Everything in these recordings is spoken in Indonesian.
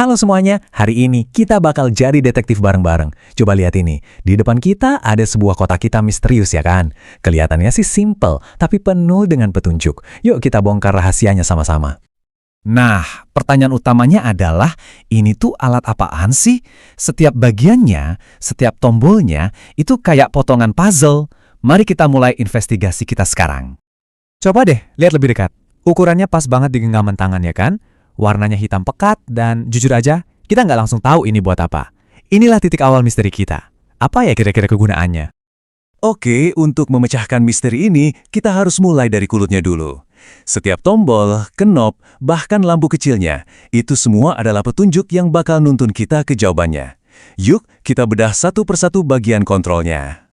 Halo semuanya, hari ini kita bakal jadi detektif bareng-bareng. Coba lihat ini, di depan kita ada sebuah kotak hitam misterius ya kan? Kelihatannya sih simple, tapi penuh dengan petunjuk. Yuk kita bongkar rahasianya sama-sama. Nah, pertanyaan utamanya adalah, ini tuh alat apaan sih? Setiap bagiannya, setiap tombolnya, itu kayak potongan puzzle. Mari kita mulai investigasi kita sekarang. Coba deh, lihat lebih dekat. Ukurannya pas banget di genggaman tangan ya kan? Warnanya hitam pekat dan jujur aja, kita nggak langsung tahu ini buat apa. Inilah titik awal misteri kita. Apa ya kira-kira kegunaannya? Oke, untuk memecahkan misteri ini, kita harus mulai dari kulitnya dulu. Setiap tombol, knob, bahkan lampu kecilnya, itu semua adalah petunjuk yang bakal nuntun kita ke jawabannya. Yuk, kita bedah satu persatu bagian kontrolnya.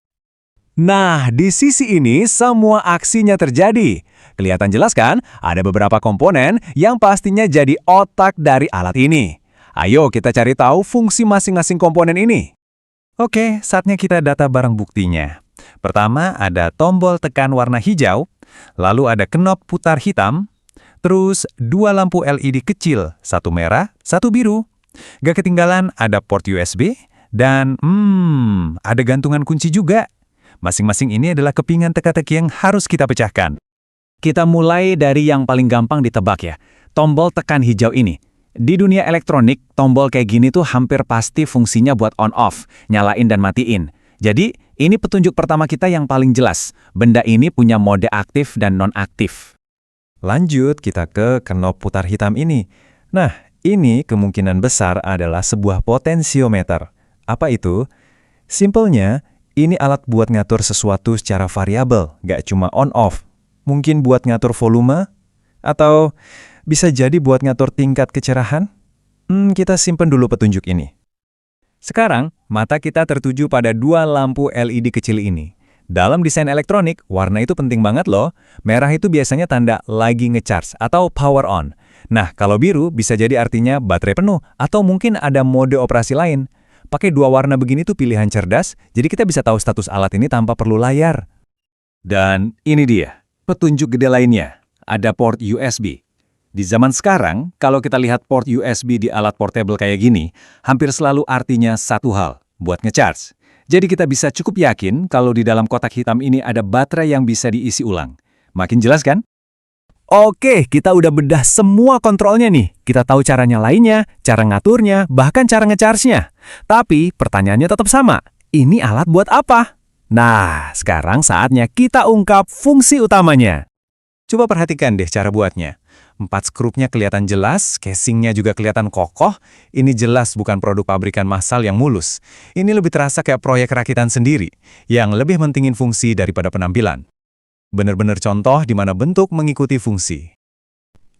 Nah, di sisi ini semua aksinya terjadi. Kelihatan jelas kan? Ada beberapa komponen yang pastinya jadi otak dari alat ini. Ayo kita cari tahu fungsi masing-masing komponen ini. Oke, saatnya kita data barang buktinya. Pertama ada tombol tekan warna hijau, lalu ada knob putar hitam, terus dua lampu LED kecil, satu merah, satu biru. Gak ketinggalan ada port USB, dan ada gantungan kunci juga. Masing-masing ini adalah kepingan teka-teki yang harus kita pecahkan. Kita mulai dari yang paling gampang ditebak ya, tombol tekan hijau ini. Di dunia elektronik, tombol kayak gini tuh hampir pasti fungsinya buat on-off, nyalain dan matiin. Jadi, ini petunjuk pertama kita yang paling jelas. Benda ini punya mode aktif dan non-aktif. Lanjut, kita ke knob putar hitam ini. Nah, ini kemungkinan besar adalah sebuah potensiometer. Apa itu? Simpelnya, ini alat buat ngatur sesuatu secara variabel, gak cuma on-off. Mungkin buat ngatur volume, atau bisa jadi buat ngatur tingkat kecerahan. Kita simpen dulu petunjuk ini. Sekarang, mata kita tertuju pada dua lampu LED kecil ini. Dalam desain elektronik, warna itu penting banget loh. Merah itu biasanya tanda lagi ngecharge atau power on. Nah, kalau biru bisa jadi artinya baterai penuh, atau mungkin ada mode operasi lain. Pakai dua warna begini tuh pilihan cerdas, jadi kita bisa tahu status alat ini tanpa perlu layar. Dan ini dia, petunjuk gede lainnya. Ada port USB. Di zaman sekarang, kalau kita lihat port USB di alat portable kayak gini, hampir selalu artinya satu hal, buat ngecharge. Jadi kita bisa cukup yakin kalau di dalam kotak hitam ini ada baterai yang bisa diisi ulang. Makin jelas kan? Oke, kita udah bedah semua kontrolnya nih. Kita tahu caranya lainnya, cara ngaturnya, bahkan cara ngecharge-nya. Tapi pertanyaannya tetap sama. Ini alat buat apa? Nah, sekarang saatnya kita ungkap fungsi utamanya. Coba perhatikan deh cara buatnya. 4 skrupnya kelihatan jelas, casingnya juga kelihatan kokoh. Ini jelas bukan produk pabrikan massal yang mulus. Ini lebih terasa kayak proyek rakitan sendiri, yang lebih mentingin fungsi daripada penampilan. Bener-bener contoh di mana bentuk mengikuti fungsi.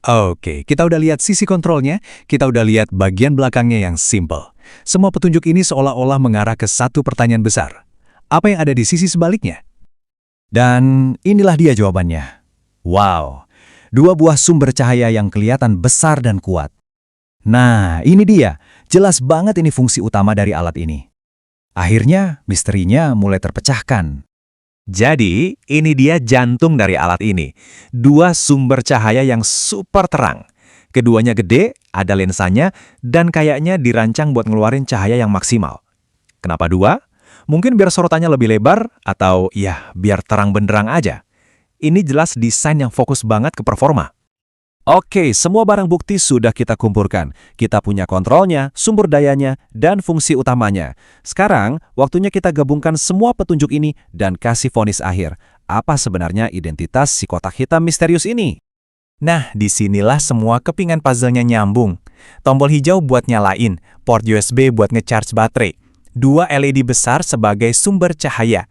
Oke, kita udah lihat sisi kontrolnya, kita udah lihat bagian belakangnya yang simple. Semua petunjuk ini seolah-olah mengarah ke satu pertanyaan besar. Apa yang ada di sisi sebaliknya? Dan inilah dia jawabannya. Wow, dua buah sumber cahaya yang kelihatan besar dan kuat. Nah, ini dia. Jelas banget ini fungsi utama dari alat ini. Akhirnya, misterinya mulai terpecahkan. Jadi, ini dia jantung dari alat ini. Dua sumber cahaya yang super terang. Keduanya gede, ada lensanya, dan kayaknya dirancang buat ngeluarin cahaya yang maksimal. Kenapa dua? Mungkin biar sorotannya lebih lebar, atau ya, biar terang benderang aja. Ini jelas desain yang fokus banget ke performa. Oke, semua barang bukti sudah kita kumpulkan. Kita punya kontrolnya, sumber dayanya, dan fungsi utamanya. Sekarang, waktunya kita gabungkan semua petunjuk ini dan kasih vonis akhir. Apa sebenarnya identitas si kotak hitam misterius ini? Nah, disinilah semua kepingan puzzle-nya nyambung. Tombol hijau buat nyalain, port USB buat ngecharge baterai, dua LED besar sebagai sumber cahaya.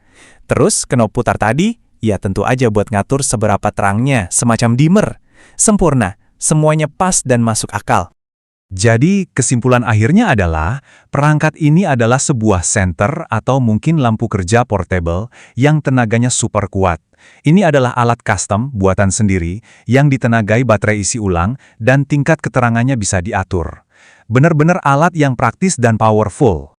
Terus, knob putar tadi, ya tentu aja buat ngatur seberapa terangnya, semacam dimmer. Sempurna, semuanya pas dan masuk akal. Jadi, kesimpulan akhirnya adalah, perangkat ini adalah sebuah senter atau mungkin lampu kerja portable yang tenaganya super kuat. Ini adalah alat custom buatan sendiri yang ditenagai baterai isi ulang dan tingkat keterangannya bisa diatur. Benar-benar alat yang praktis dan powerful.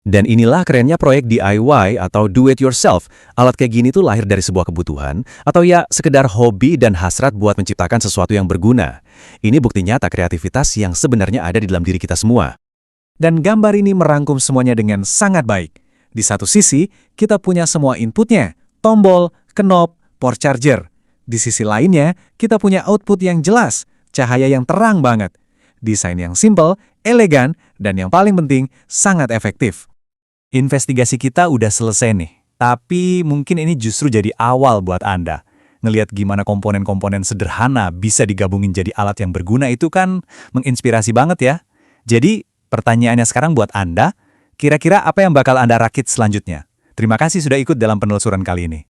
Dan inilah kerennya proyek DIY atau do it yourself. Alat kayak gini tuh lahir dari sebuah kebutuhan, atau ya sekedar hobi dan hasrat buat menciptakan sesuatu yang berguna. Ini bukti nyata kreativitas yang sebenarnya ada di dalam diri kita semua. Dan gambar ini merangkum semuanya dengan sangat baik. Di satu sisi, kita punya semua inputnya, tombol, knob, port charger. Di sisi lainnya, kita punya output yang jelas, cahaya yang terang banget. Desain yang simple, elegan, dan yang paling penting, sangat efektif. Investigasi kita udah selesai nih, tapi mungkin ini justru jadi awal buat Anda. Ngelihat gimana komponen-komponen sederhana bisa digabungin jadi alat yang berguna itu kan menginspirasi banget ya. Jadi, pertanyaannya sekarang buat Anda, kira-kira apa yang bakal Anda rakit selanjutnya? Terima kasih sudah ikut dalam penelusuran kali ini.